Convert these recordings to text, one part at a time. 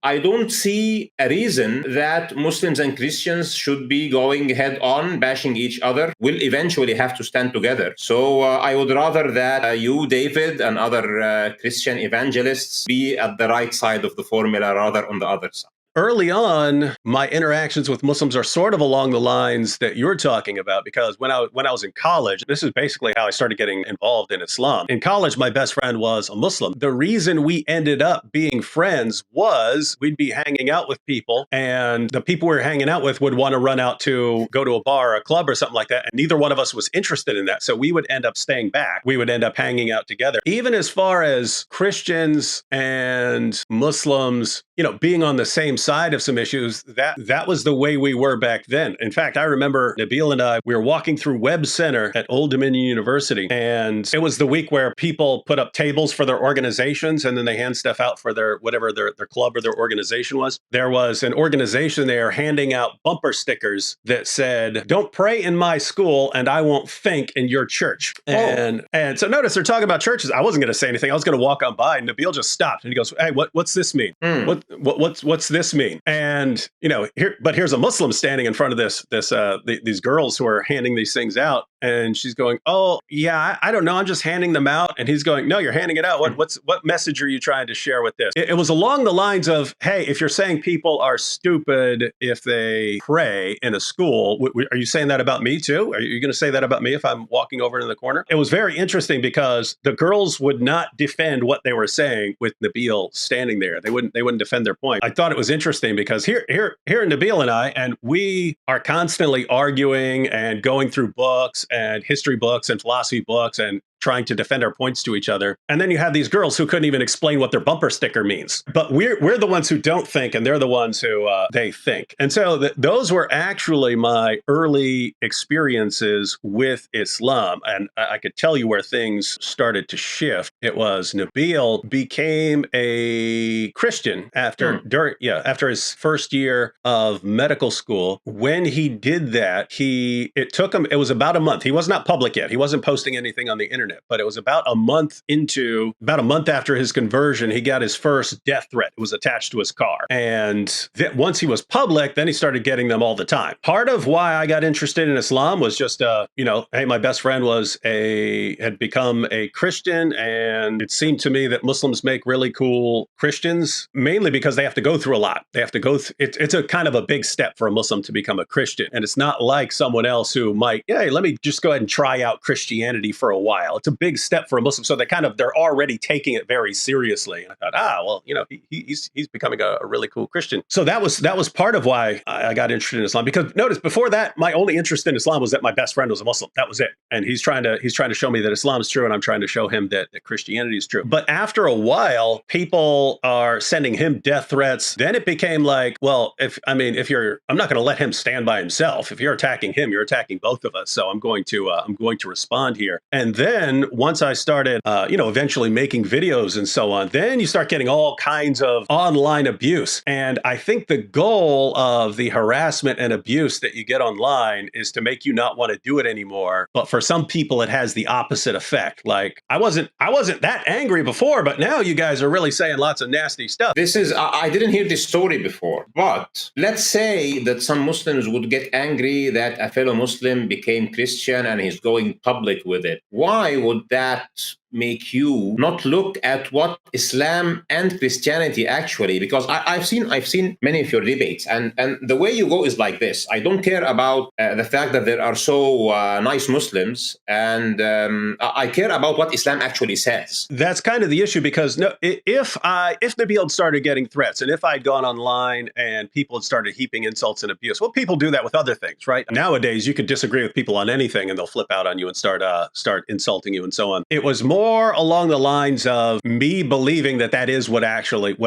I don't see a reason that Muslims and Christians should be going head on, bashing each other. We'll eventually have to stand together. So I would rather that you, David, and other Christian evangelists be at the right side of the formula rather on the other side. Early on, my interactions with Muslims are sort of along the lines that you're talking about, because when I was in college, this is basically how I started getting involved in Islam. In college, my best friend was a Muslim. The reason we ended up being friends was we'd be hanging out with people, and the people we were hanging out with would want to run out to go to a bar or a club or something like that, and neither one of us was interested in that. So we would end up staying back. We would end up hanging out together. Even as far as Christians and Muslims, being on the same side of some issues, that was the way we were back then. In fact, I remember Nabeel and I, we were walking through Webb Center at Old Dominion University, and it was the week where people put up tables for their organizations, and then they hand stuff out for their club or their organization was. There was an organization there handing out bumper stickers that said, "Don't pray in my school and I won't think in your church." And so notice they're talking about churches. I wasn't going to say anything. I was going to walk on by, and Nabeel just stopped and he goes, "Hey, what's this mean? What's this mean?" And here's a Muslim standing in front of these girls who are handing these things out, and she's going, "Oh yeah, I don't know, I'm just handing them out." And he's going, "No, you're handing it out. What message are you trying to share with this?" It was along the lines of, "Hey, if you're saying people are stupid if they pray in a school, are you saying that about me too? Are you going to say that about me if I'm walking over in the corner?" It was very interesting because the girls would not defend what they were saying with Nabeel standing there. They wouldn't defend their point. I thought it was interesting because here Nabeel and I, and we are constantly arguing and going through books and history books and philosophy books and trying to defend our points to each other. And then you have these girls who couldn't even explain what their bumper sticker means. But we're the ones who don't think, and they're the ones who they think. And so those were actually my early experiences with Islam. And I could tell you where things started to shift. It was Nabeel became a Christian after his first year of medical school. When he did that, it was about a month. He was not public yet. He wasn't posting anything on the internet. But it was about a month after his conversion, he got his first death threat. It was attached to his car. And once he was public, then he started getting them all the time. Part of why I got interested in Islam was just, hey, my best friend had become a Christian, and it seemed to me that Muslims make really cool Christians, mainly because they have to go through a lot. They have to go it's a kind of a big step for a Muslim to become a Christian. And it's not like someone else who might, hey, let me just go ahead and try out Christianity for a while. It's a big step for a Muslim. So they're already taking it very seriously. And I thought, he's becoming a really cool Christian. So that was part of why I got interested in Islam. Because notice, before that, my only interest in Islam was that my best friend was a Muslim. That was it. And he's trying to show me that Islam is true, and I'm trying to show him that Christianity is true. But after a while, people are sending him death threats. Then it became like, well, I'm not going to let him stand by himself. If you're attacking him, you're attacking both of us. So I'm going to respond here. And then once I started, eventually making videos and so on, then you start getting all kinds of online abuse. And I think the goal of the harassment and abuse that you get online is to make you not want to do it anymore. But for some people, it has the opposite effect. Like, I wasn't that angry before, but now you guys are really saying lots of nasty stuff. I didn't hear this story before, but let's say that some Muslims would get angry that a fellow Muslim became Christian and he's going public with it. Why would that make you not look at what Islam and Christianity actually? Because I've seen many of your debates, and the way you go is like this: I don't care about the fact that there are so nice Muslims, and I care about what Islam actually says. That's kind of the issue, because if Nabeel had started getting threats, and if I'd gone online and people had started heaping insults and abuse, well, people do that with other things, right? Nowadays, you could disagree with people on anything, and they'll flip out on you and start insulting you and so on. It was more along the lines of me believing that is what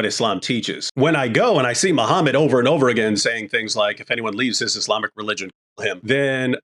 Islam teaches. When I go and I see Muhammad over and over again saying things like, if anyone leaves his Islamic religion, him, then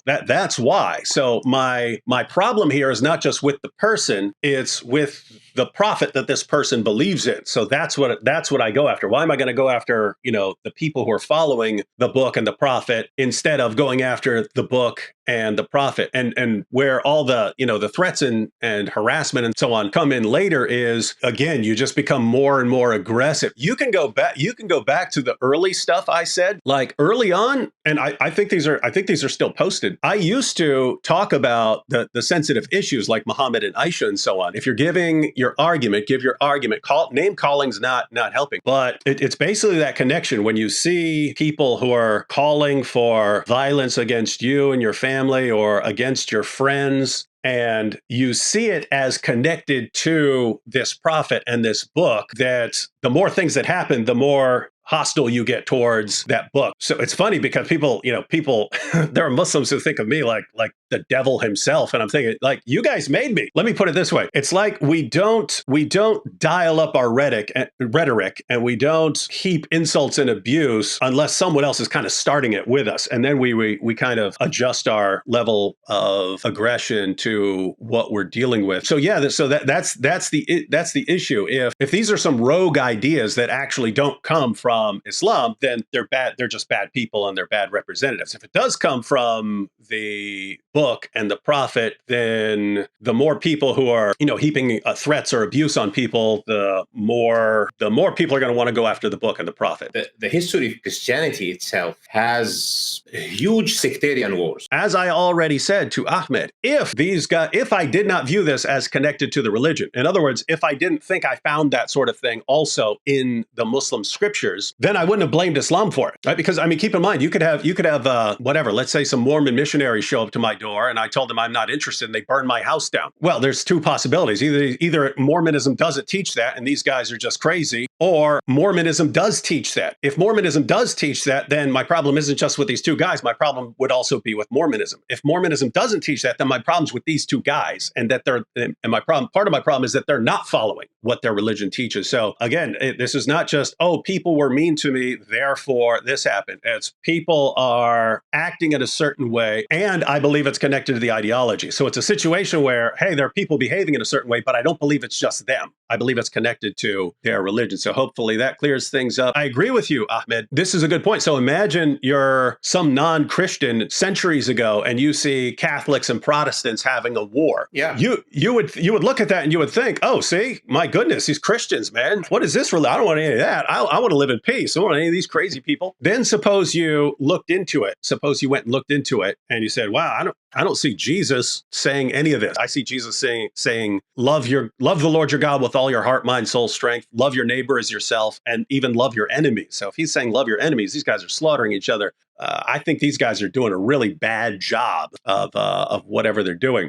that's why. So my problem here is not just with the person, it's with the prophet that this person believes in. So that's what I go after. Why am I going to go after the people who are following the book and the prophet instead of going after the book and the prophet. And where all the, the threats and harassment and so on come in later is, again, you just become more and more aggressive. You can go back to the early stuff I said, like early on, and I think these are still posted. I used to talk about the sensitive issues like Muhammad and Aisha and so on. If you're giving your argument, give your argument. Name calling's not helping. But it's basically that connection when you see people who are calling for violence against you and your family or against your friends, and you see it as connected to this prophet and this book, that the more things that happen, the more hostile you get towards that book. So it's funny because people, there are Muslims who think of me like the devil himself. And I'm thinking, like, you guys made me. Let me put it this way. It's like we don't dial up our rhetoric and we don't heap insults and abuse unless someone else is kind of starting it with us. And then we kind of adjust our level of aggression to what we're dealing with. So yeah, that's the issue. If these are some rogue ideas that actually don't come from Islam, then they're bad. They're just bad people and they're bad representatives. If it does come from the book and the prophet, then the more people who are, heaping threats or abuse on people, the more people are going to want to go after the book and the prophet. The history of Christianity itself has huge sectarian wars. As I already said to Ahmed, if I did not view this as connected to the religion, in other words, if I didn't think I found that sort of thing also in the Muslim scriptures, then I wouldn't have blamed Islam for it, right? Because keep in mind, you could have whatever. Let's say some Mormon missionaries show up to my door, and I told them I'm not interested, and they burn my house down. Well, there's two possibilities: either Mormonism doesn't teach that, and these guys are just crazy, or Mormonism does teach that. If Mormonism does teach that, then my problem isn't just with these two guys. My problem would also be with Mormonism. If Mormonism doesn't teach that, then my problem's with these two guys, and part of my problem is that they're not following what their religion teaches. So again, this is not just, people were mean to me, therefore this happened. It's people are acting in a certain way, and I believe it's connected to the ideology. So it's a situation where, hey, there are people behaving in a certain way, but I don't believe it's just them. I believe it's connected to their religion. So hopefully that clears things up. I agree with you, Ahmed. This is a good point. So imagine you're some non-Christian centuries ago and you see Catholics and Protestants having a war. Yeah. You would look at that and you would think, oh, see, my goodness, these Christians, man, what is this religion? I don't want any of that. I want to live in peace. I don't want any of these crazy people. Then suppose you looked into it. Suppose you went and looked into it and you said, wow, I don't see Jesus saying any of this. I see Jesus saying, love the Lord your God with all your heart, mind, soul, strength, love your neighbor as yourself, and even love your enemies. So if he's saying love your enemies, these guys are slaughtering each other. I think these guys are doing a really bad job of whatever they're doing.